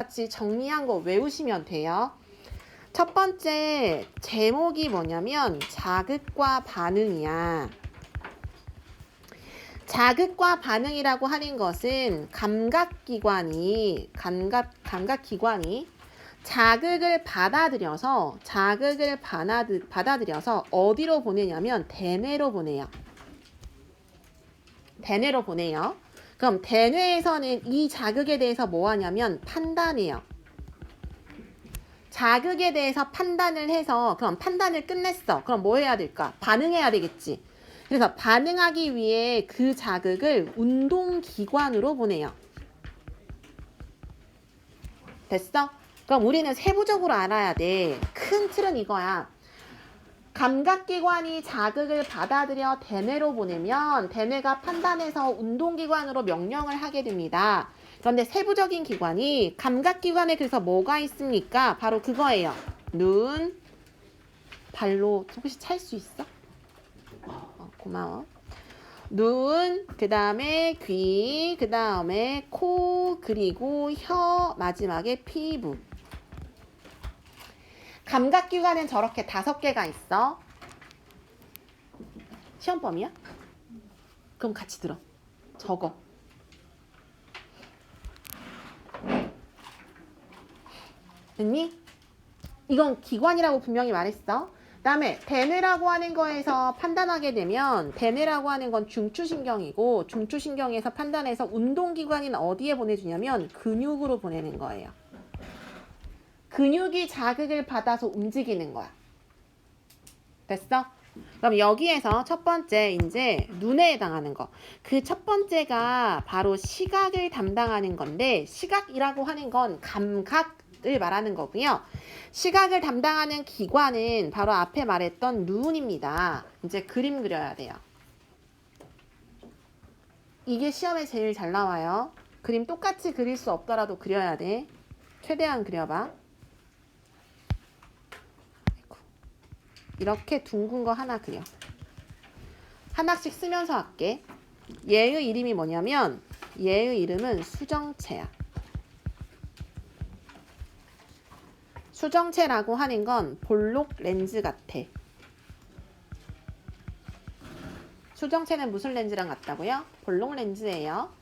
같이 정리한 거 외우시면 돼요. 첫 번째 제목이 뭐냐면 자극과 반응이야. 자극과 반응이라고 하는 것은 감각기관이 자극을 받아들여서 어디로 보내냐면 대뇌로 보내요. 대뇌로 보내요. 그럼 대뇌에서는 이 자극에 대해서 뭐 하냐면 판단해요. 자극에 대해서 판단을 해서 그럼 판단을 끝냈어. 그럼 뭐 해야 될까? 반응해야 되겠지. 그래서 반응하기 위해 그 자극을 운동기관으로 보내요. 됐어? 그럼 우리는 세부적으로 알아야 돼. 큰 틀은 이거야. 감각기관이 자극을 받아들여 대뇌로 보내면 대뇌가 판단해서 운동기관으로 명령을 하게 됩니다. 그런데 세부적인 기관이 감각기관에 그래서 뭐가 있습니까? 바로 그거예요. 눈, 발로 혹시 찰 수 있어? 고마워. 눈, 그 다음에 귀, 그 다음에 코, 그리고 혀, 마지막에 피부. 감각기관은 저렇게 5개가 있어. 시험범위야? 그럼 같이 들어. 적어. 됐니? 이건 기관이라고 분명히 말했어. 그 다음에 대뇌라고 하는 거에서 판단하게 되면 대뇌라고 하는 건 중추신경이고 중추신경에서 판단해서 운동기관인 어디에 보내주냐면 근육으로 보내는 거예요. 근육이 자극을 받아서 움직이는 거야. 됐어? 그럼 여기에서 첫 번째 이제 눈에 해당하는 거. 그 첫 번째가 바로 시각을 담당하는 건데 시각이라고 하는 건 감각을 말하는 거고요. 시각을 담당하는 기관은 바로 앞에 말했던 눈입니다. 이제 그림 그려야 돼요. 이게 시험에 제일 잘 나와요. 그림 똑같이 그릴 수 없더라도 그려야 돼. 최대한 그려봐. 이렇게 둥근 거 하나 그려. 하나씩 쓰면서 할게. 얘의 이름이 뭐냐면 얘의 이름은 수정체야. 수정체라고 하는 건 볼록 렌즈 같아. 수정체는 무슨 렌즈랑 같다고요? 볼록 렌즈예요.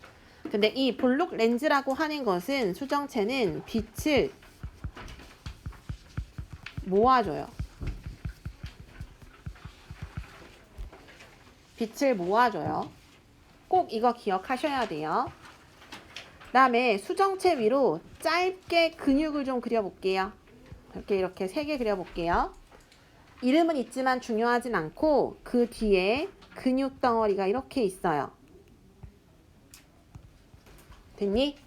근데 이 볼록 렌즈라고 하는 것은 수정체는 빛을 모아줘요. 빛을 모아줘요. 꼭 이거 기억하셔야 돼요. 그 다음에 수정체 위로 짧게 근육을 좀 그려볼게요. 이렇게 3개 그려볼게요. 이름은 있지만 중요하진 않고 그 뒤에 근육 덩어리가 이렇게 있어요. 됐니?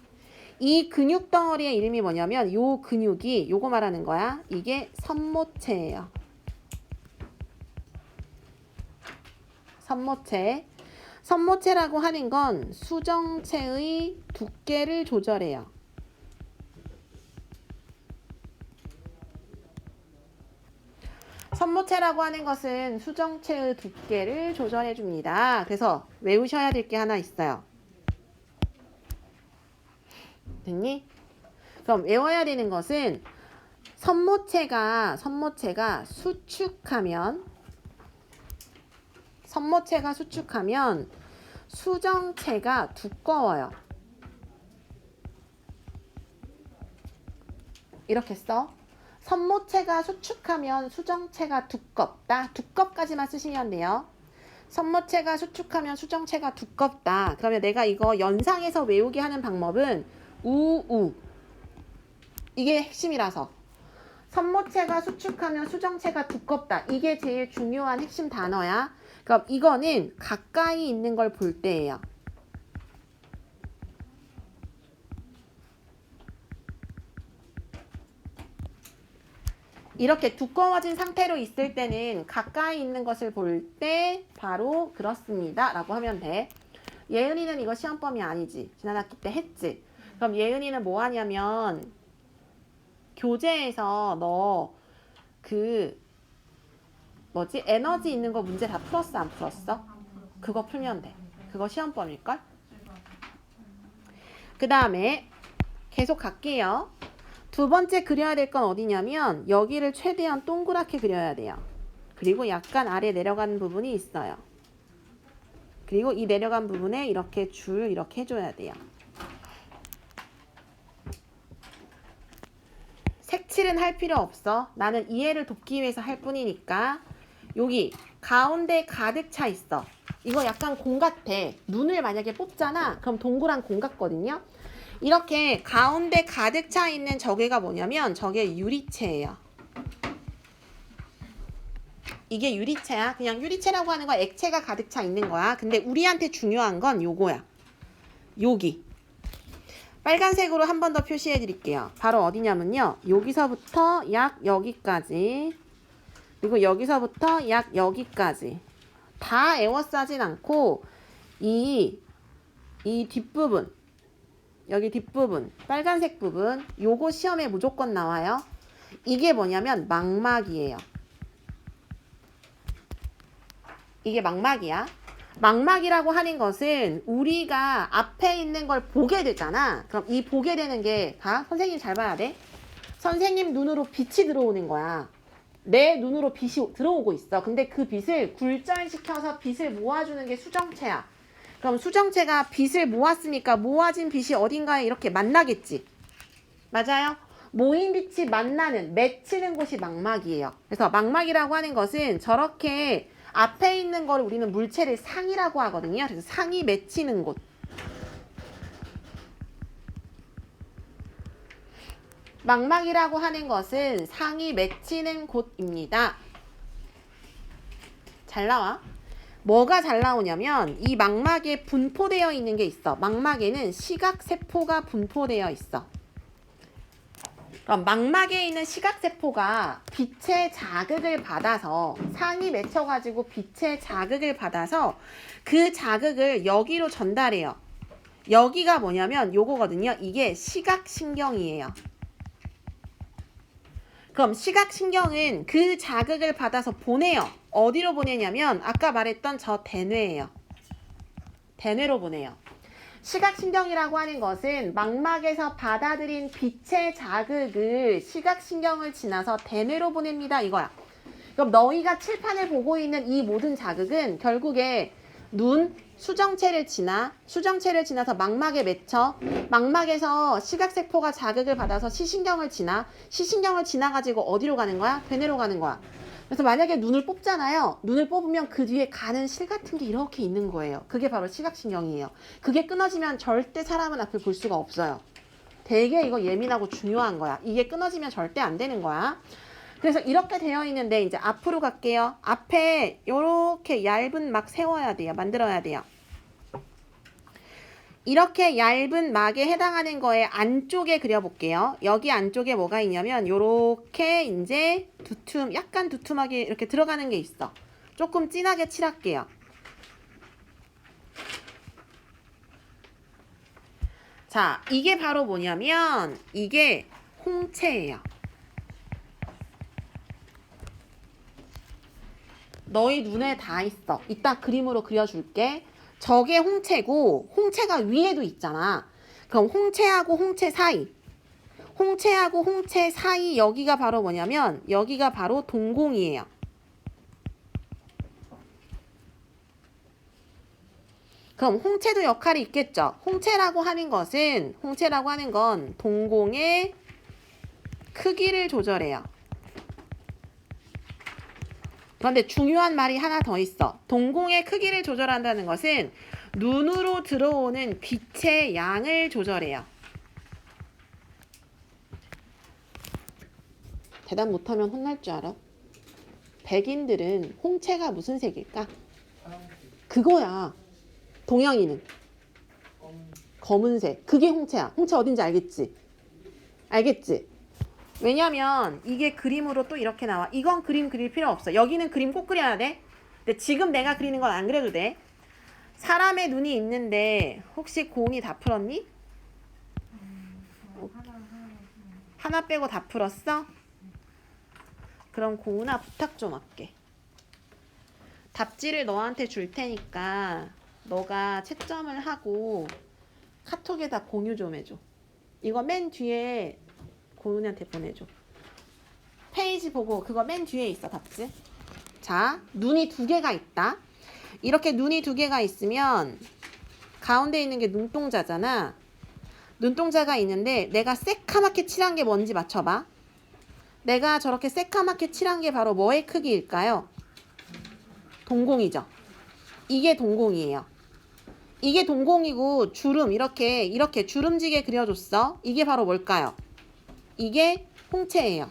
이 근육 덩어리의 이름이 뭐냐면 요 근육이 요거 말하는 거야. 이게 선모체예요. 선모체. 선모체라고 하는 건 수정체의 두께를 조절해요. 선모체라고 하는 것은 수정체의 두께를 조절해 줍니다. 그래서 외우셔야 될 게 하나 있어요. 됐니? 그럼 외워야 되는 것은 선모체가 수축하면 수정체가 두꺼워요. 이렇게 써. 선모체가 수축하면 수정체가 두껍다. 두껍까지만 쓰시면 돼요. 선모체가 수축하면 수정체가 두껍다. 그러면 내가 이거 연상해서 외우게 하는 방법은 우우. 이게 핵심이라서. 선모체가 수축하면 수정체가 두껍다. 이게 제일 중요한 핵심 단어야. 그럼 이거는 가까이 있는 걸 볼 때예요. 이렇게 두꺼워진 상태로 있을 때는 가까이 있는 것을 볼 때 바로 그렇습니다 라고 하면 돼. 예은이는 이거 시험범위 아니지. 지난 학기 때 했지. 그럼 예은이는 뭐 하냐면 교재에서 너 에너지 있는 거 문제 다 풀었어 안 풀었어? 그거 풀면 돼. 그거 시험범위일걸? 그 다음에 계속 갈게요. 두 번째 그려야 될 건 어디냐면 여기를 최대한 동그랗게 그려야 돼요. 그리고 약간 아래 내려가는 부분이 있어요. 그리고 이 내려간 부분에 이렇게 줄 이렇게 해줘야 돼요. 색칠은 할 필요 없어. 나는 이해를 돕기 위해서 할 뿐이니까. 여기 가운데 가득 차 있어. 이거 약간 공 같아. 눈을 만약에 뽑잖아. 그럼 동그란 공 같거든요. 이렇게 가운데 가득 차 있는 저게가 뭐냐면 저게 유리체예요. 이게 유리체야. 그냥 유리체라고 하는 거 액체가 가득 차 있는 거야. 근데 우리한테 중요한 건 요거야. 여기. 빨간색으로 한 번 더 표시해 드릴게요. 바로 어디냐면요. 여기서부터 약 여기까지. 그리고 여기서부터 약 여기까지. 다 에워싸진 않고 이 뒷부분. 여기 뒷부분. 빨간색 부분. 요거 시험에 무조건 나와요. 이게 뭐냐면 망막이에요. 이게 망막이야. 망막이라고 하는 것은 우리가 앞에 있는 걸 보게 되잖아. 그럼 이 보게 되는 게 봐. 선생님 잘 봐야 돼. 선생님 눈으로 빛이 들어오는 거야. 내 눈으로 빛이 들어오고 있어. 근데 그 빛을 굴절시켜서 빛을 모아주는 게 수정체야. 그럼 수정체가 빛을 모았으니까 모아진 빛이 어딘가에 이렇게 만나겠지. 맞아요? 모인 빛이 만나는, 맺히는 곳이 망막이에요. 그래서 망막이라고 하는 것은 저렇게 앞에 있는 걸 우리는 물체를 상이라고 하거든요. 그래서 상이 맺히는 곳. 망막이라고 하는 것은 상이 맺히는 곳입니다. 잘 나와? 뭐가 잘 나오냐면 이 망막에 분포되어 있는 게 있어. 망막에는 시각세포가 분포되어 있어. 그럼 망막에 있는 시각세포가 빛의 자극을 받아서 상이 맺혀가지고 빛의 자극을 받아서 그 자극을 여기로 전달해요. 여기가 뭐냐면 요거거든요. 이게 시각신경이에요. 그럼 시각신경은 그 자극을 받아서 보내요. 어디로 보내냐면 아까 말했던 저 대뇌예요. 대뇌로 보내요. 시각신경이라고 하는 것은 망막에서 받아들인 빛의 자극을 시각신경을 지나서 대뇌로 보냅니다. 이거야. 그럼 너희가 칠판을 보고 있는 이 모든 자극은 결국에 눈, 수정체를 지나서 망막에 맺혀. 망막에서 시각세포가 자극을 받아서 시신경을 지나가지고 어디로 가는 거야? 대뇌로 가는 거야. 그래서 만약에 눈을 뽑잖아요. 눈을 뽑으면 그 뒤에 가는 실 같은 게 이렇게 있는 거예요. 그게 바로 시각신경이에요. 그게 끊어지면 절대 사람은 앞을 볼 수가 없어요. 되게 이거 예민하고 중요한 거야. 이게 끊어지면 절대 안 되는 거야. 그래서 이렇게 되어 있는데 이제 앞으로 갈게요. 앞에 이렇게 얇은 막 세워야 돼요. 만들어야 돼요. 이렇게 얇은 막에 해당하는 거에 안쪽에 그려볼게요. 여기 안쪽에 뭐가 있냐면 요렇게 이제 약간 두툼하게 이렇게 들어가는 게 있어. 조금 진하게 칠할게요. 자, 이게 바로 뭐냐면 이게 홍채예요. 너희 눈에 다 있어. 이따 그림으로 그려줄게. 저게 홍채고 홍채가 위에도 있잖아. 그럼 홍채하고 홍채 사이 여기가 바로 뭐냐면 여기가 바로 동공이에요. 그럼 홍채도 역할이 있겠죠. 홍채라고 하는 건 동공의 크기를 조절해요. 그런데 중요한 말이 하나 더 있어. 동공의 크기를 조절한다는 것은 눈으로 들어오는 빛의 양을 조절해요. 대답 못하면 혼날 줄 알아? 백인들은 홍채가 무슨 색일까? 그거야. 동양인은 검은색. 그게 홍채야. 홍채 어딘지 알겠지? 알겠지? 왜냐면 이게 그림으로 또 이렇게 나와. 이건 그림 그릴 필요 없어. 여기는 그림 꼭 그려야 돼. 근데 지금 내가 그리는 건 안 그려도 돼. 사람의 눈이 있는데 혹시 공이 다 풀었니? 하나 빼고 다 풀었어? 그럼 고은아 부탁 좀 할게. 답지를 너한테 줄 테니까 너가 채점을 하고 카톡에다 공유 좀 해줘. 이거 맨 뒤에 고은이한테 보내줘. 페이지 보고 그거 맨 뒤에 있어, 답지. 자, 눈이 두 개가 있다. 이렇게 눈이 두 개가 있으면 가운데 있는 게 눈동자잖아. 눈동자가 있는데 내가 새카맣게 칠한 게 뭔지 맞춰봐. 내가 저렇게 새카맣게 칠한 게 바로 뭐의 크기일까요? 동공이죠. 이게 동공이에요. 이게 동공이고 주름 이렇게 주름지게 그려줬어. 이게 바로 뭘까요? 이게 홍채예요.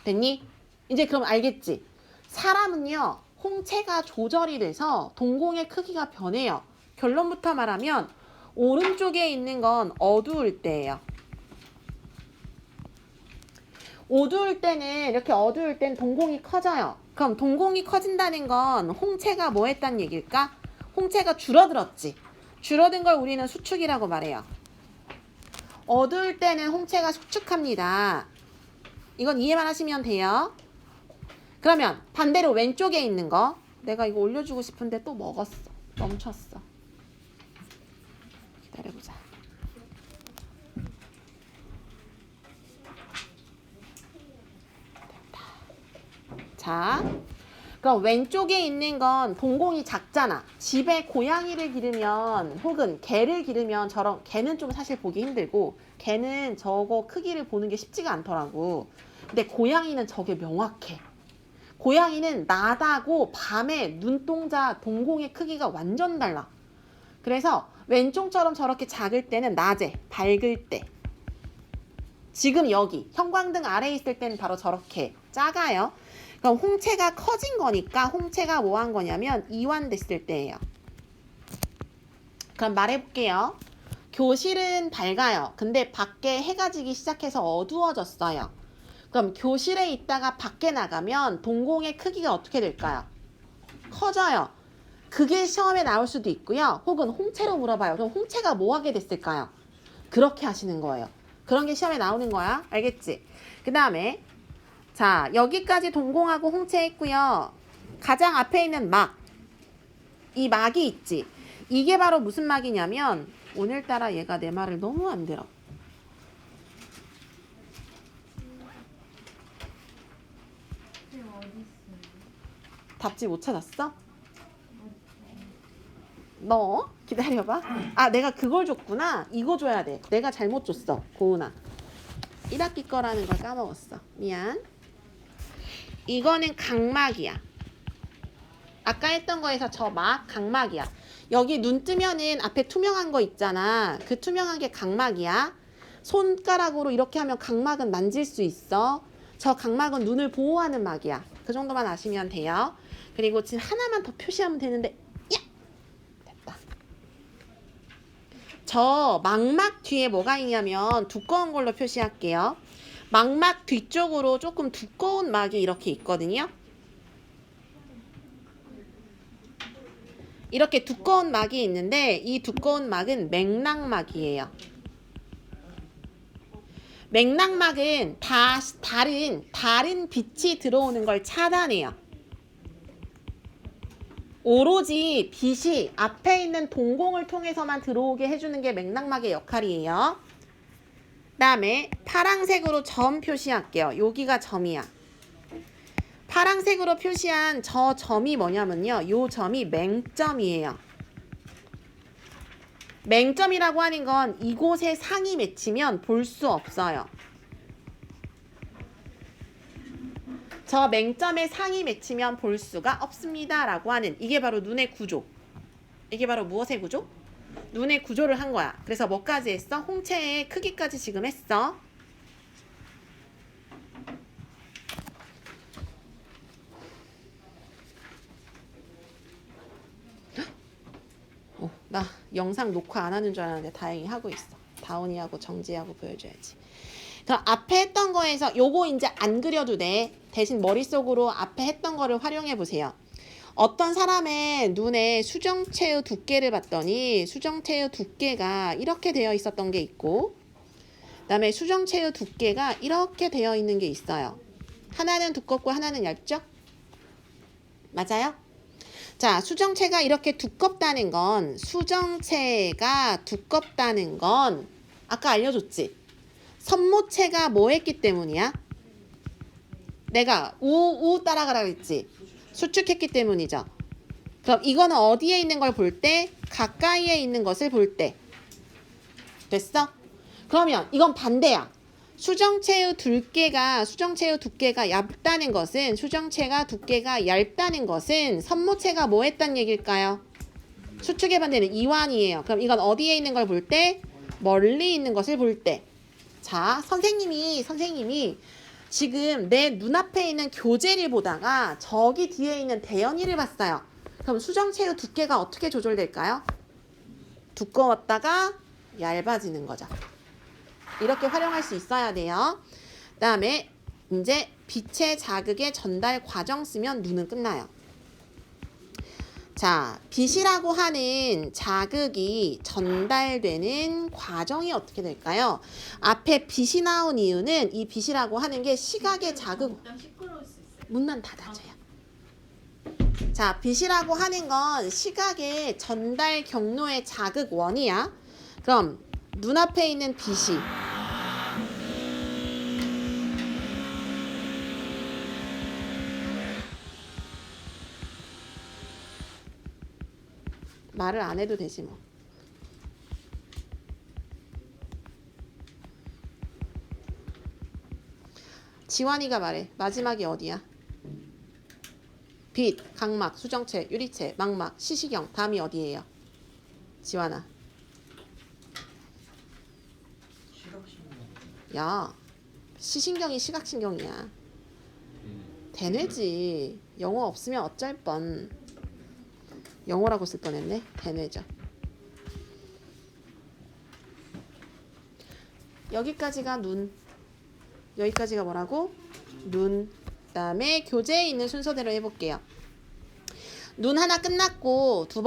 됐니? 이제 그럼 알겠지? 사람은요, 홍채가 조절이 돼서 동공의 크기가 변해요. 결론부터 말하면 오른쪽에 있는 건 어두울 때예요. 어두울 때는 이렇게 어두울 땐 동공이 커져요. 그럼 동공이 커진다는 건 홍채가 뭐 했다는 얘기일까? 홍채가 줄어들었지. 줄어든 걸 우리는 수축이라고 말해요. 어두울 때는 홍채가 수축합니다. 이건 이해만 하시면 돼요. 그러면 반대로 왼쪽에 있는 거, 내가 이거 올려주고 싶은데 또 먹었어. 멈췄어. 기다려보자. 됐다. 자, 그럼 왼쪽에 있는 건 동공이 작잖아. 집에 고양이를 기르면 혹은 개를 기르면 저런, 개는 좀 사실 보기 힘들고 개는 저거 크기를 보는 게 쉽지가 않더라고. 근데 고양이는 저게 명확해. 고양이는 낮하고 밤에 눈동자 동공의 크기가 완전 달라. 그래서 왼쪽처럼 저렇게 작을 때는 낮에 밝을 때, 지금 여기 형광등 아래에 있을 때는 바로 저렇게 작아요. 그럼 홍채가 커진 거니까 홍채가 뭐 한 거냐면 이완됐을 때예요. 그럼 말해볼게요. 교실은 밝아요. 근데 밖에 해가 지기 시작해서 어두워졌어요. 그럼 교실에 있다가 밖에 나가면 동공의 크기가 어떻게 될까요? 커져요. 그게 시험에 나올 수도 있고요. 혹은 홍채로 물어봐요. 그럼 홍채가 뭐 하게 됐을까요? 그렇게 하시는 거예요. 그런 게 시험에 나오는 거야. 알겠지? 그 다음에 자, 여기까지 동공하고 홍채 했고요. 가장 앞에 있는 막, 이 막이 있지. 이게 바로 무슨 막이냐면 오늘따라 얘가 내 말을 너무 안 들어. 답지 못 찾았어? 너 기다려봐. 아, 내가 그걸 줬구나. 이거 줘야 돼. 내가 잘못 줬어, 고은아. 1학기 거라는 걸 까먹었어. 미안. 이거는 각막이야. 아까 했던 거에서 저 막 각막이야. 여기 눈 뜨면은 앞에 투명한 거 있잖아. 그 투명한 게 각막이야. 손가락으로 이렇게 하면 각막은 만질 수 있어. 저 각막은 눈을 보호하는 막이야. 그 정도만 아시면 돼요. 그리고 지금 하나만 더 표시하면 되는데, 야! 됐다. 저 망막 뒤에 뭐가 있냐면 두꺼운 걸로 표시할게요. 망막 뒤쪽으로 조금 두꺼운 막이 이렇게 있거든요. 이렇게 두꺼운 막이 있는데 이 두꺼운 막은 맥락막이에요. 맥락막은 다른 빛이 들어오는 걸 차단해요. 오로지 빛이 앞에 있는 동공을 통해서만 들어오게 해주는 게 맥락막의 역할이에요. 그 다음에 파란색으로 점 표시할게요. 여기가 점이야. 파란색으로 표시한 저 점이 뭐냐면요. 요 점이 맹점이에요. 맹점이라고 하는 건 이곳에 상이 맺히면 볼 수 없어요. 저 맹점에 상이 맺히면 볼 수가 없습니다. 라고 하는, 이게 바로 눈의 구조. 이게 바로 무엇의 구조? 눈의 구조를 한 거야. 그래서 뭐까지 했어? 홍채의 크기까지 지금 했어. 나 영상 녹화 안 하는 줄 알았는데 다행히 하고 있어. 다운이하고 정지하고 보여줘야지. 그럼 앞에 했던 거에서 요거 이제 안 그려도 돼. 대신 머릿속으로 앞에 했던 거를 활용해 보세요. 어떤 사람의 눈에 수정체의 두께를 봤더니 수정체의 두께가 이렇게 되어 있었던 게 있고, 그 다음에 수정체의 두께가 이렇게 되어 있는 게 있어요. 하나는 두껍고 하나는 얇죠? 맞아요? 자, 수정체가 이렇게 두껍다는 건, 수정체가 두껍다는 건 아까 알려줬지? 선모체가 뭐 했기 때문이야? 내가 우 따라가라 그랬지. 수축했기 때문이죠. 그럼 이거는 어디에 있는 걸 볼 때? 가까이에 있는 것을 볼 때. 됐어? 그러면 이건 반대야. 수정체의 두께가 얇다는 것은 수정체가 두께가 얇다는 것은 선모체가 뭐 했단 얘기일까요? 수축의 반대는 이완이에요. 그럼 이건 어디에 있는 걸 볼 때? 멀리 있는 것을 볼 때. 자, 선생님이 지금 내 눈앞에 있는 교재를 보다가 저기 뒤에 있는 대연이를 봤어요. 그럼 수정체의 두께가 어떻게 조절될까요? 두꺼웠다가 얇아지는 거죠. 이렇게 활용할 수 있어야 돼요. 그 다음에 이제 빛의 자극의 전달 과정 쓰면 눈은 끝나요. 자, 빛이라고 하는 자극이 전달되는 과정이 어떻게 될까요? 앞에 빛이 나온 이유는 이 빛이라고 하는 게 시각의 자극. 문만 닫아줘요. 자, 빛이라고 하는 건 시각의 전달 경로의 자극원이야. 그럼 눈앞에 있는 빛이 말을 안 해도 되지 뭐. 지환이가 말해. 마지막이 어디야? 빛, 각막, 수정체, 유리체, 망막, 시시경. 다음이 어디예요? 지환아. 야, 시신경이 시각신경이야. 대뇌지. 영어 없으면 어쩔 뻔. 영어라고 쓸 뻔했네. 대뇌죠. 여기까지가 눈. 여기까지가 뭐라고? 눈. 그 다음에 교재에 있는 순서대로 해볼게요. 눈 하나 끝났고 두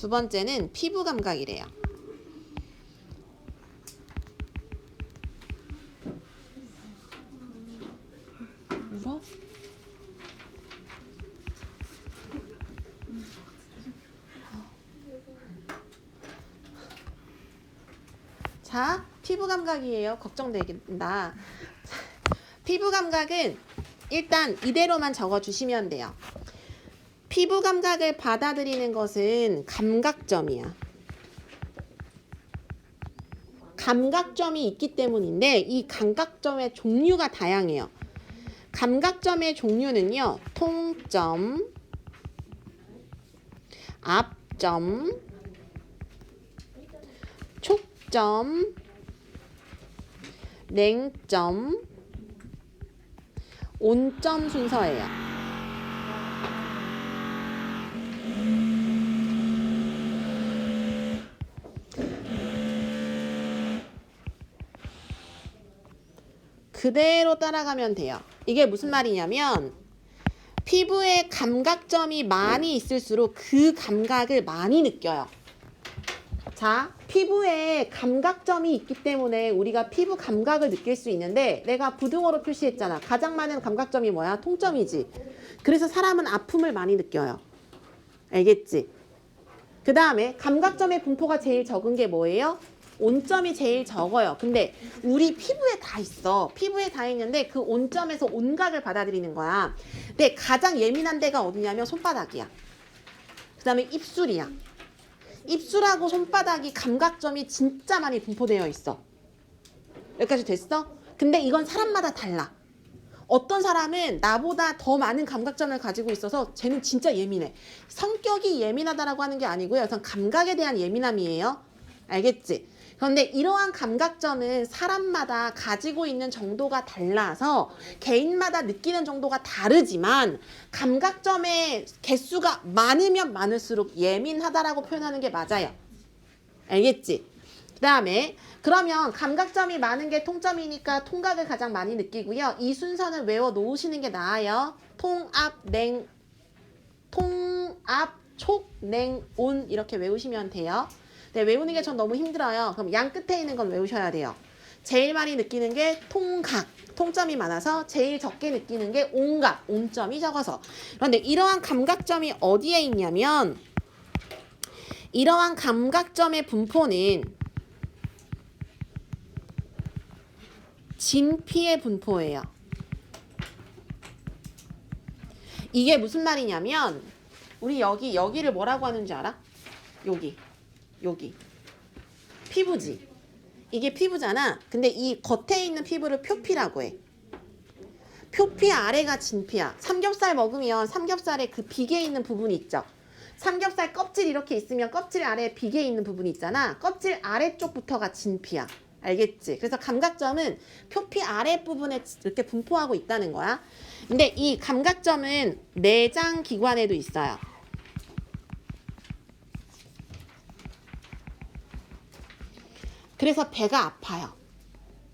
번째는 피부 감각이래요. 울어? 자, 피부 감각이에요. 걱정된다. 피부 감각은 일단 이대로만 적어주시면 돼요. 피부 감각을 받아들이는 것은 감각점이야. 감각점이 있기 때문인데 이 감각점의 종류가 다양해요. 감각점의 종류는요. 통점, 앞점, 촉점, 냉점, 온점 순서예요. 그대로 따라가면 돼요. 이게 무슨 말이냐면 피부에 감각점이 많이 있을수록 그 감각을 많이 느껴요. 자, 피부에 감각점이 있기 때문에 우리가 피부 감각을 느낄 수 있는데 내가 부등호로 표시했잖아. 가장 많은 감각점이 뭐야? 통점이지. 그래서 사람은 아픔을 많이 느껴요. 알겠지? 그 다음에 감각점의 분포가 제일 적은 게 뭐예요? 온점이 제일 적어요. 근데 우리 피부에 다 있어. 피부에 다 있는데 그 온점에서 온각을 받아들이는 거야. 근데 가장 예민한 데가 어디냐면 손바닥이야. 그 다음에 입술이야. 입술하고 손바닥이 감각점이 진짜 많이 분포되어 있어. 여기까지 됐어? 근데 이건 사람마다 달라. 어떤 사람은 나보다 더 많은 감각점을 가지고 있어서 쟤는 진짜 예민해. 성격이 예민하다라고 하는 게 아니고요. 우선 감각에 대한 예민함이에요. 알겠지? 그런데 이러한 감각점은 사람마다 가지고 있는 정도가 달라서 개인마다 느끼는 정도가 다르지만 감각점의 개수가 많으면 많을수록 예민하다라고 표현하는 게 맞아요. 알겠지? 그 다음에 그러면 감각점이 많은 게 통점이니까 통각을 가장 많이 느끼고요. 이 순서는 외워 놓으시는 게 나아요. 통압, 촉, 냉, 온 이렇게 외우시면 돼요. 네, 외우는 게 전 너무 힘들어요. 그럼 양 끝에 있는 건 외우셔야 돼요. 제일 많이 느끼는 게 통각, 통점이 많아서 제일 적게 느끼는 게 온각, 온점이 적어서. 그런데 이러한 감각점이 어디에 있냐면 이러한 감각점의 분포는 진피의 분포예요. 이게 무슨 말이냐면 우리 여기를 뭐라고 하는지 알아? 여기 피부지. 이게 피부잖아. 근데 이 겉에 있는 피부를 표피라고 해. 표피 아래가 진피야. 삼겹살 먹으면 삼겹살에 그 비계 있는 부분이 있죠. 삼겹살 껍질 이렇게 있으면 껍질 아래에 비계 있는 부분이 있잖아. 껍질 아래쪽부터가 진피야. 알겠지? 그래서 감각점은 표피 아래 부분에 이렇게 분포하고 있다는 거야. 근데 이 감각점은 내장 기관에도 있어요. 그래서 배가 아파요.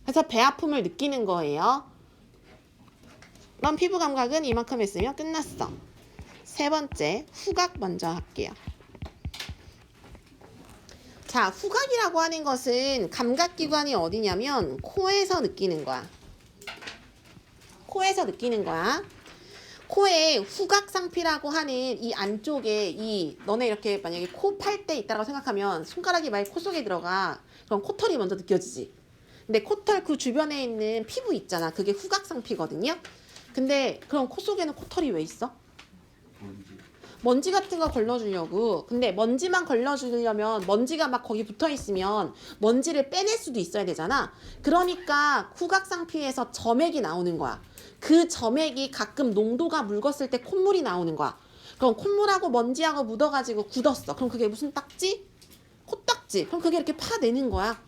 그래서 배 아픔을 느끼는 거예요. 넌 피부 감각은 이만큼 했으면 끝났어. 세 번째, 후각 먼저 할게요. 자, 후각이라고 하는 것은 감각기관이 어디냐면 코에서 느끼는 거야. 코에서 느끼는 거야. 코에 후각상피라고 하는 이 안쪽에 너네 이렇게 만약에 코 팔 때 있다고 생각하면 손가락이 만약 코 속에 들어가. 그럼 코털이 먼저 느껴지지. 근데 코털 그 주변에 있는 피부 있잖아. 그게 후각상피거든요. 근데 그럼 코 속에는 코털이 왜 있어? 먼지 같은 거 걸러주려고. 근데 먼지만 걸러주려면 먼지가 막 거기 붙어 있으면 먼지를 빼낼 수도 있어야 되잖아. 그러니까 후각상피에서 점액이 나오는 거야. 그 점액이 가끔 농도가 묽었을 때 콧물이 나오는 거야. 그럼 콧물하고 먼지하고 묻어가지고 굳었어. 그럼 그게 무슨 딱지? 코딱지. 그럼 그게 이렇게 파내는 거야.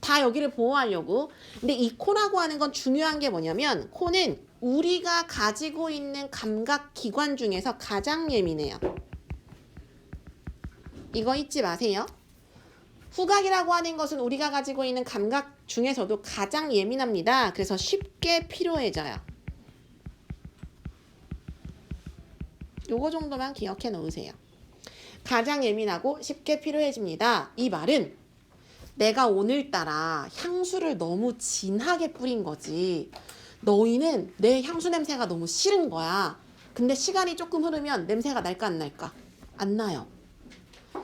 다 여기를 보호하려고. 근데 이 코라고 하는 건 중요한 게 뭐냐면 코는 우리가 가지고 있는 감각기관 중에서 가장 예민해요. 이거 잊지 마세요. 후각이라고 하는 것은 우리가 가지고 있는 감각 중에서도 가장 예민합니다. 그래서 쉽게 피로해져요. 요거 정도만 기억해 놓으세요. 가장 예민하고 쉽게 피로해집니다. 이 말은 내가 오늘따라 향수를 너무 진하게 뿌린 거지. 너희는 내 향수 냄새가 너무 싫은 거야. 근데 시간이 조금 흐르면 냄새가 날까 안 날까? 안 나요.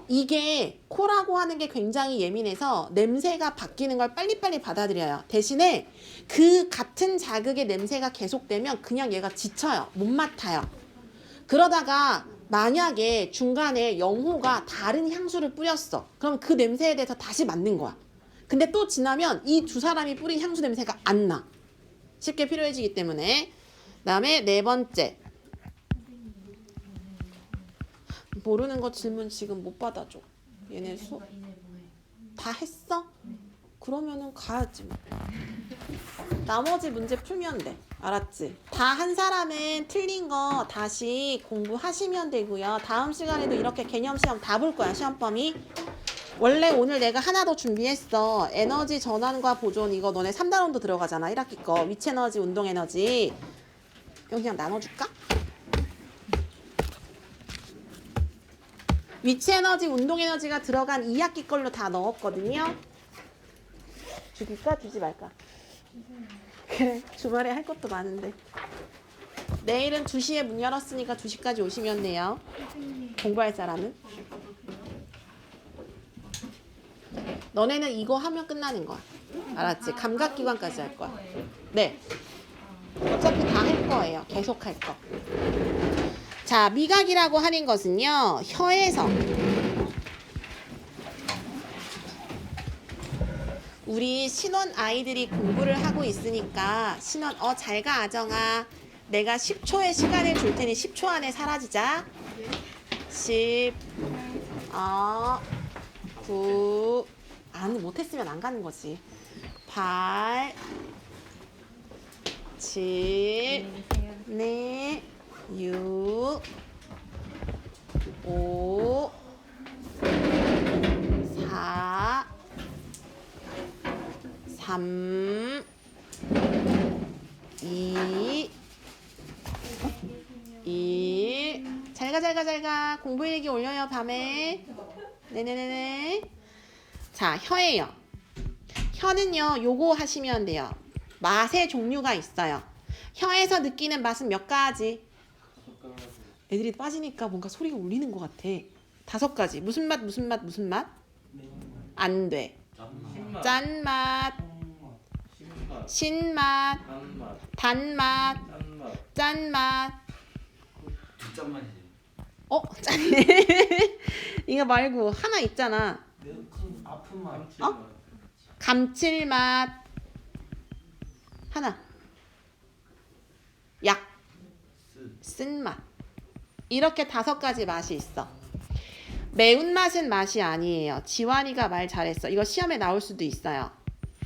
이게 코라고 하는 게 굉장히 예민해서 냄새가 바뀌는 걸 빨리빨리 받아들여요. 대신에 그 같은 자극의 냄새가 계속되면 그냥 얘가 지쳐요. 못 맡아요. 그러다가 만약에 중간에 영호가 다른 향수를 뿌렸어. 그럼 그 냄새에 대해서 다시 맡는 거야. 근데 또 지나면 이 두 사람이 뿌린 향수 냄새가 안 나. 쉽게 피로해지기 때문에. 그다음에 네 번째. 모르는 거 질문 지금 못 받아줘. 얘네 다 했어? 그러면은 가야지 뭐. 나머지 문제 풀면 돼. 알았지? 다 한 사람은 틀린 거 다시 공부하시면 되고요. 다음 시간에도 이렇게 개념시험 다 볼 거야. 시험 범위. 원래 오늘 내가 하나 더 준비했어. 에너지 전환과 보존. 이거 너네 3단원도 들어가잖아. 1학기 거. 위치에너지, 운동에너지. 이거 그냥 나눠줄까? 위치에너지, 운동에너지가 들어간 2학기 걸로 다 넣었거든요. 줄까? 주지 말까? 그래, 주말에 할 것도 많은데. 내일은 2시에 문 열었으니까 2시까지 오시면 돼요. 공부할 사람은. 너네는 이거 하면 끝나는 거야. 알았지? 감각기관까지 할 거야. 네. 어차피 다 할 거예요. 계속 할 거. 자, 미각이라고 하는 것은요. 혀에서 우리 신혼 아이들이 공부를 하고 있으니까 신혼 잘 가 아정아. 내가 10초의 시간을 줄 테니 10초 안에 사라지자. 10 9 안 못했으면 안 가는 거지. 8 7 네 6 5 4 3 2 1 잘가 공부 일기 올려요 밤에. 네네네네. 자, 혀예요. 혀는요 요거 하시면 돼요. 맛의 종류가 있어요. 혀에서 느끼는 맛은 몇 가지? 애들이 빠지니까 뭔가 소리가 울리는 것 같아. 5가지. 무슨 맛? 안 돼. 짠맛, 신맛, 단맛, 짠맛. 두 짠맛이지. 짠. 이거 말고 하나 있잖아. 큰 아픈 맛. 감칠맛. 하나. 약. 쓴맛. 이렇게 5가지 맛이 있어. 매운맛은 맛이 아니에요. 지환이가 말 잘했어. 이거 시험에 나올 수도 있어요.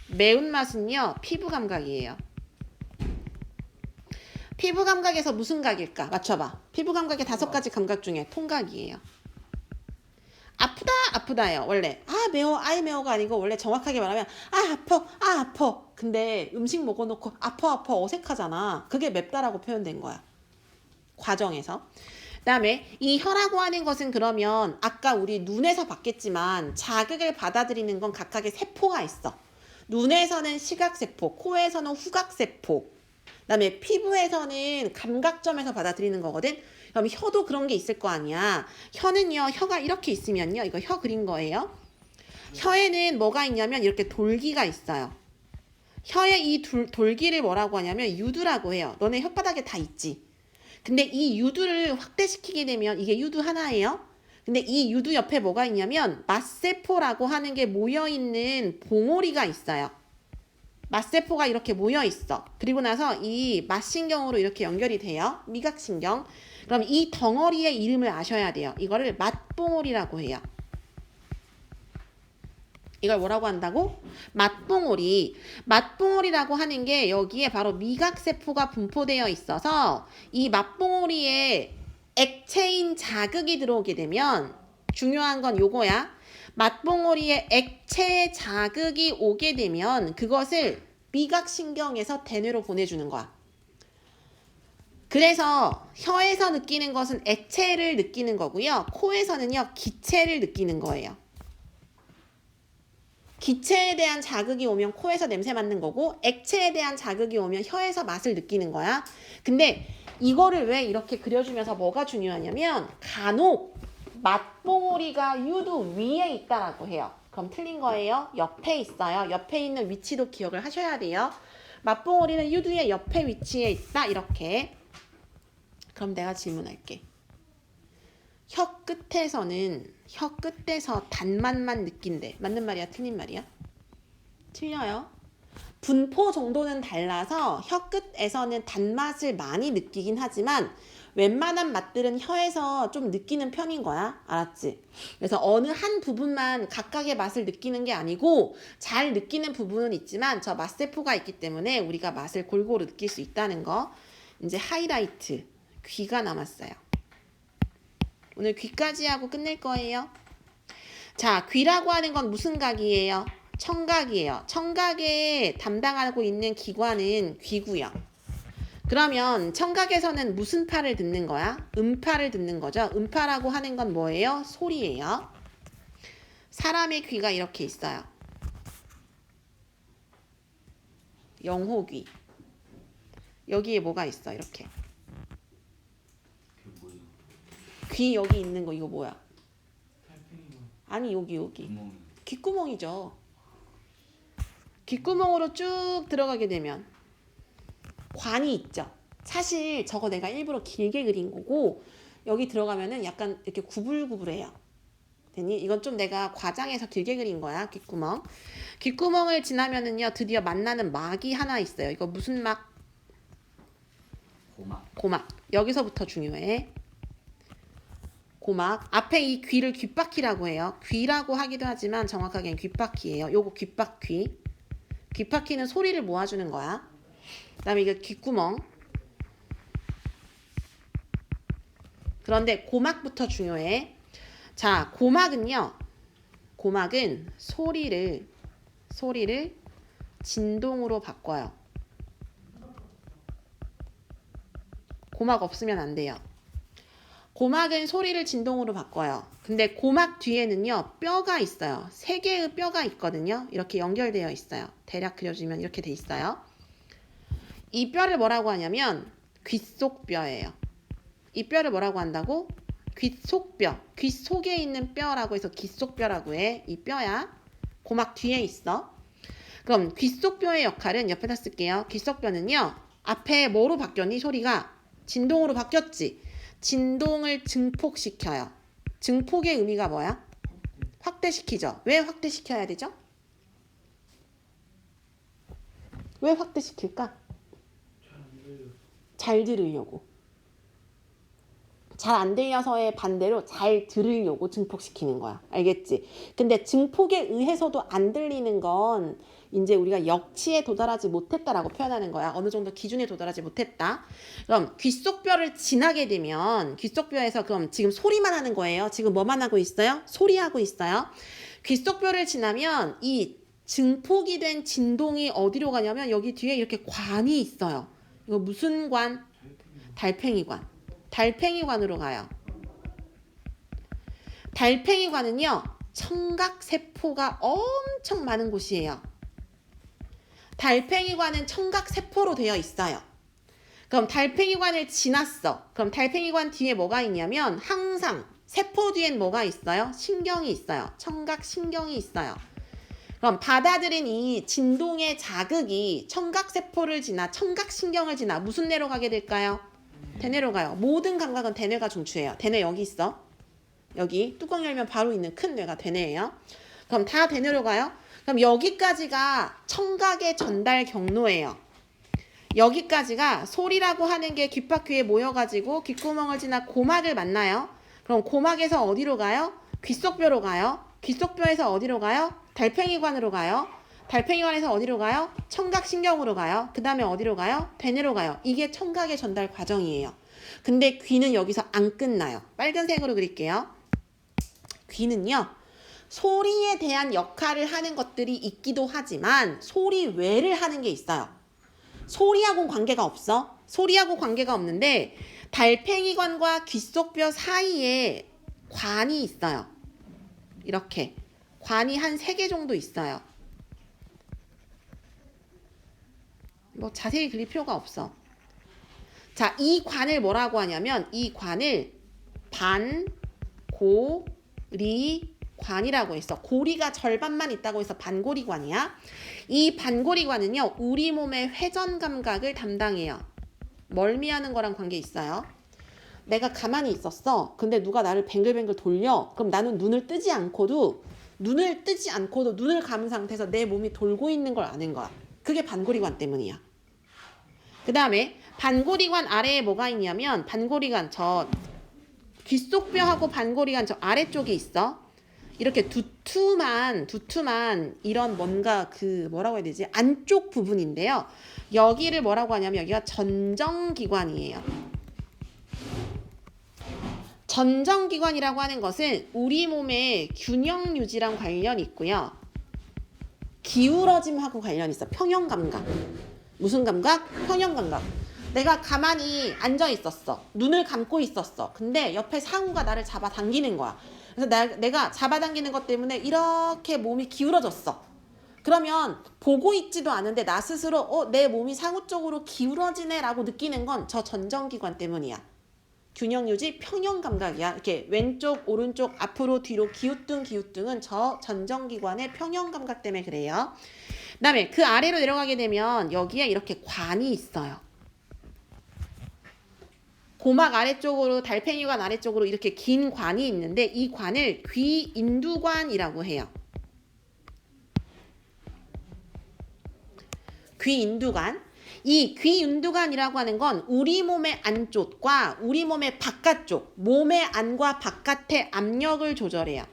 매운맛은요, 피부 감각이에요. 피부 감각에서 무슨 각일까? 맞춰봐. 피부 감각의 5가지 감각 중에 통각이에요. 아프다, 아프다예요. 원래 매워, 아이 매워가 아니고 원래 정확하게 말하면 아파, 아파. 근데 음식 먹어놓고 아파 어색하잖아. 그게 맵다라고 표현된 거야. 과정에서. 그다음에 이 혀라고 하는 것은 그러면 아까 우리 눈에서 봤겠지만 자극을 받아들이는 건 각각의 세포가 있어. 눈에서는 시각세포, 코에서는 후각세포, 그다음에 피부에서는 감각점에서 받아들이는 거거든. 그럼 혀도 그런 게 있을 거 아니야. 혀는요, 혀가 이렇게 있으면요, 이거 혀 그린 거예요. 혀에는 뭐가 있냐면 이렇게 돌기가 있어요. 혀의 이 돌기를 뭐라고 하냐면 유두라고 해요. 너네 혓바닥에 다 있지. 근데 이 유두를 확대시키게 되면 이게 유두 하나예요. 근데 이 유두 옆에 뭐가 있냐면 맛세포라고 하는 게 모여있는 봉오리가 있어요. 맛세포가 이렇게 모여있어. 그리고 나서 이 맛신경으로 이렇게 연결이 돼요. 미각신경. 그럼 이 덩어리의 이름을 아셔야 돼요. 이거를 맛봉오리라고 해요. 이걸 뭐라고 한다고? 맛봉오리. 맛봉오리라고 하는 게 여기에 바로 미각세포가 분포되어 있어서 이 맛봉오리에 액체인 자극이 들어오게 되면 중요한 건 요거야. 맛봉오리에 액체 자극이 오게 되면 그것을 미각신경에서 대뇌로 보내주는 거야. 그래서 혀에서 느끼는 것은 액체를 느끼는 거고요. 코에서는요, 기체를 느끼는 거예요. 기체에 대한 자극이 오면 코에서 냄새 맡는 거고 액체에 대한 자극이 오면 혀에서 맛을 느끼는 거야. 근데 이거를 왜 이렇게 그려주면서 뭐가 중요하냐면 간혹 맛봉오리가 유두 위에 있다라고 해요. 그럼 틀린 거예요. 옆에 있어요. 옆에 있는 위치도 기억을 하셔야 돼요. 맛봉오리는 유두의 옆에 위치에 있다. 이렇게. 그럼 내가 질문할게. 혀 끝에서 단맛만 느낀대. 맞는 말이야? 틀린 말이야? 틀려요. 분포 정도는 달라서 혀 끝에서는 단맛을 많이 느끼긴 하지만 웬만한 맛들은 혀에서 좀 느끼는 편인 거야. 알았지? 그래서 어느 한 부분만 각각의 맛을 느끼는 게 아니고 잘 느끼는 부분은 있지만 저 맛세포가 있기 때문에 우리가 맛을 골고루 느낄 수 있다는 거. 이제 하이라이트. 귀가 남았어요. 오늘 귀까지 하고 끝낼 거예요. 자, 귀라고 하는 건 무슨 각이에요? 청각이에요. 청각에 담당하고 있는 기관은 귀고요. 그러면 청각에서는 무슨 파를 듣는 거야? 음파를 듣는 거죠. 음파라고 하는 건 뭐예요? 소리예요. 사람의 귀가 이렇게 있어요. 영호귀. 여기에 뭐가 있어? 이렇게. 귀 여기 있는 거 이거 뭐야? 아니 여기 귓구멍이죠. 귓구멍으로 쭉 들어가게 되면 관이 있죠. 사실 저거 내가 일부러 길게 그린 거고 여기 들어가면은 약간 이렇게 구불구불해요. 됐니? 이건 좀 내가 과장해서 길게 그린 거야. 귓구멍. 귓구멍을 지나면은요 드디어 만나는 막이 하나 있어요. 이거 무슨 막? 고막. 여기서부터 중요해. 고막. 앞에 이 귀를 귓바퀴라고 해요. 귀라고 하기도 하지만 정확하게는 귓바퀴예요. 요거 귓바퀴. 귓바퀴는 소리를 모아주는 거야. 그 다음에 이거 귓구멍. 그런데 고막부터 중요해. 자, 고막은 소리를 진동으로 바꿔요. 고막 없으면 안 돼요. 고막은 소리를 진동으로 바꿔요. 근데 고막 뒤에는요, 뼈가 있어요. 3개의 뼈가 있거든요. 이렇게 연결되어 있어요. 대략 그려주면 이렇게 돼 있어요. 이 뼈를 뭐라고 하냐면 귓속뼈예요. 이 뼈를 뭐라고 한다고? 귓속뼈. 귀 속에 있는 뼈라고 해서 귓속뼈라고 해. 이 뼈야. 고막 뒤에 있어. 그럼 귓속뼈의 역할은 옆에다 쓸게요. 귓속뼈는요. 앞에 뭐로 바뀌었니? 소리가 진동으로 바뀌었지. 진동을 증폭시켜요. 증폭의 의미가 뭐야? 확대시키죠. 왜 확대시켜야 되죠? 왜 확대시킬까? 잘 들으려고. 잘 안 들려서의 반대로 잘 들으려고 증폭시키는 거야. 알겠지? 근데 증폭에 의해서도 안 들리는 건 이제 우리가 역치에 도달하지 못했다라고 표현하는 거야. 어느 정도 기준에 도달하지 못했다. 그럼 귓속뼈를 지나게 되면 귓속뼈에서 그럼 지금 소리만 하는 거예요. 지금 뭐만 하고 있어요? 소리하고 있어요. 귓속뼈를 지나면 이 증폭이 된 진동이 어디로 가냐면 여기 뒤에 이렇게 관이 있어요. 이거 무슨 관? 달팽이관. 달팽이관으로 가요. 달팽이관은요. 청각세포가 엄청 많은 곳이에요. 달팽이관은 청각세포로 되어 있어요. 그럼 달팽이관을 지났어. 그럼 달팽이관 뒤에 뭐가 있냐면 항상 세포 뒤엔 뭐가 있어요? 신경이 있어요. 청각신경이 있어요. 그럼 받아들인 이 진동의 자극이 청각세포를 지나 청각신경을 지나 무슨 뇌로 가게 될까요? 대뇌로 가요. 모든 감각은 대뇌가 중추예요. 대뇌 여기 있어. 여기 뚜껑 열면 바로 있는 큰 뇌가 대뇌예요. 그럼 다 대뇌로 가요. 그럼 여기까지가 청각의 전달 경로예요. 여기까지가 소리라고 하는 게 귓바퀴에 모여가지고 귓구멍을 지나 고막을 만나요. 그럼 고막에서 어디로 가요? 귓속뼈로 가요. 귓속뼈에서 어디로 가요? 달팽이관으로 가요. 달팽이관에서 어디로 가요? 청각신경으로 가요. 그 다음에 어디로 가요? 대뇌로 가요. 이게 청각의 전달 과정이에요. 근데 귀는 여기서 안 끝나요. 빨간색으로 그릴게요. 귀는요. 소리에 대한 역할을 하는 것들이 있기도 하지만 소리 외를 하는 게 있어요. 소리하고는 관계가 없어. 소리하고 관계가 없는데 달팽이관과 귓속뼈 사이에 관이 있어요. 이렇게 관이 한 3개 정도 있어요. 뭐 자세히 그릴 필요가 없어. 자, 이 관을 뭐라고 하냐면 이 관을 반고리관이라고 했어. 고리가 절반만 있다고 해서 반고리관이야. 이 반고리관은요. 우리 몸의 회전 감각을 담당해요. 멀미하는 거랑 관계 있어요. 내가 가만히 있었어. 근데 누가 나를 뱅글뱅글 돌려. 그럼 나는 눈을 뜨지 않고도 눈을 감은 상태에서 내 몸이 돌고 있는 걸 아는 거야. 그게 반고리관 때문이야. 그 다음에 반고리관 아래에 뭐가 있냐면 반고리관 저 귓속뼈하고 반고리관 저 아래쪽에 있어. 이렇게 두툼한 이런 뭔가 그 뭐라고 해야 되지? 안쪽 부분인데요. 여기를 뭐라고 하냐면 여기가 전정기관이에요. 전정기관이라고 하는 것은 우리 몸의 균형 유지랑 관련이 있고요. 기울어짐하고 관련이 있어. 평형감각. 무슨 감각? 평형감각. 내가 가만히 앉아 있었어. 눈을 감고 있었어. 근데 옆에 상우가 나를 잡아당기는 거야. 그래서 내가 잡아당기는 것 때문에 이렇게 몸이 기울어졌어. 그러면 보고 있지도 않은데 나 스스로 내 몸이 상우 쪽으로 기울어지네 라고 느끼는 건 저 전정기관 때문이야. 균형 유지 평형 감각이야. 이렇게 왼쪽 오른쪽 앞으로 뒤로 기우뚱은 저 전정기관의 평형 감각 때문에 그래요. 그 다음에 그 아래로 내려가게 되면 여기에 이렇게 관이 있어요. 고막 아래쪽으로 달팽이관 아래쪽으로 이렇게 긴 관이 있는데 이 관을 귀인두관이라고 해요. 귀인두관. 이 귀인두관이라고 하는 건 우리 몸의 안쪽과 우리 몸의 바깥쪽, 몸의 안과 바깥의 압력을 조절해요.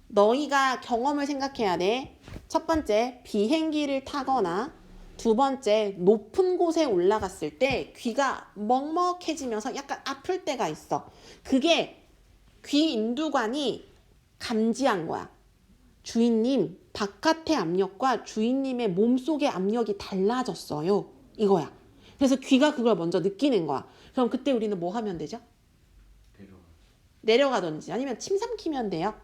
너희가 경험을 생각해야 돼. 첫 번째, 비행기를 타거나 두 번째, 높은 곳에 올라갔을 때 귀가 먹먹해지면서 약간 아플 때가 있어. 그게 귀인두관이 감지한 거야. 주인님, 바깥의 압력과 주인님의 몸속의 압력이 달라졌어요. 이거야. 그래서 귀가 그걸 먼저 느끼는 거야. 그럼 그때 우리는 뭐 하면 되죠? 내려가든지 아니면 침 삼키면 돼요.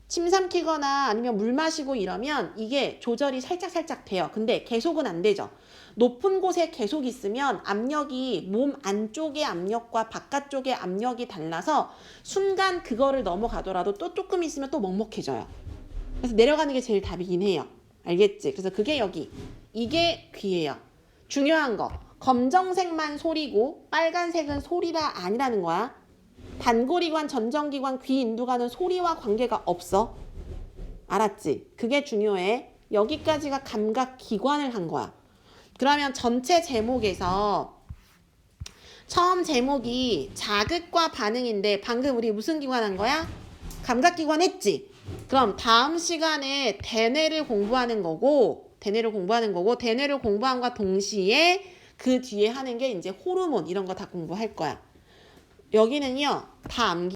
침 삼키거나 아니면 물 마시고 이러면 이게 조절이 살짝 돼요. 근데 계속은 안 되죠. 높은 곳에 계속 있으면 압력이 몸 안쪽의 압력과 바깥쪽의 압력이 달라서 순간 그거를 넘어가더라도 또 조금 있으면 또 먹먹해져요. 그래서 내려가는 게 제일 답이긴 해요. 알겠지? 그래서 그게 여기. 이게 귀예요. 중요한 거. 검정색만 소리고 빨간색은 소리가 아니라는 거야. 단골이관, 전정기관, 귀 인두관은 소리와 관계가 없어. 알았지? 그게 중요해. 여기까지가 감각기관을 한 거야. 그러면 전체 제목에서 처음 제목이 자극과 반응인데 방금 우리 무슨 기관 한 거야? 감각기관 했지? 그럼 다음 시간에 대뇌를 공부하는 거고 대뇌를 공부함과 동시에 그 뒤에 하는 게 이제 호르몬 이런 거 다 공부할 거야. 여기는요 다 암기